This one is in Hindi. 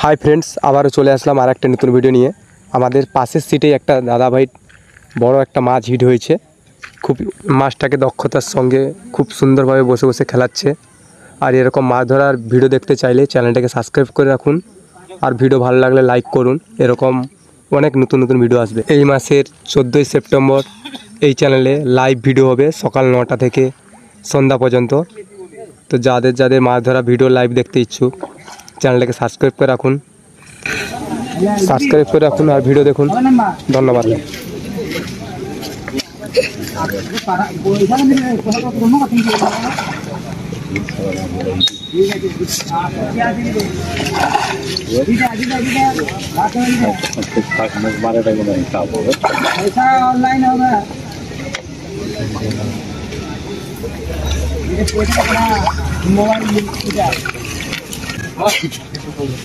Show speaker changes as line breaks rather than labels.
हाई फ्रेंड्स आबारो चले आसलाम और एक नतून भिडियो निये आमादेर पाशेर सीटे एक दादा भाई बड़ो एक माछ हिट होयेछे। खूब माछटाके दक्षतार संगे खूब सुंदर भावे बसे बसे खेलाच्छे। और एरकम माछ धरार भिडियो देखते चाइले चैनलटाके सबस्क्राइब करे राखुन और भिडियो भालो लागले लाइक करुन। एरकम अनेक नतून नतून भिडियो आसबे। एई मासेर 14 सेप्टेम्बर এই চ্যানেলে লাইভ ভিডিও হবে সকাল 9টা থেকে সন্ধ্যা পর্যন্ত। তো যাদের যাদের মাছ ধরা ভিডিও লাইভ দেখতে ইচ্ছুক চ্যানেলটাকে সাবস্ক্রাইব করে রাখুন আর ভিডিও দেখুন। ধন্যবাদ। मोबाइल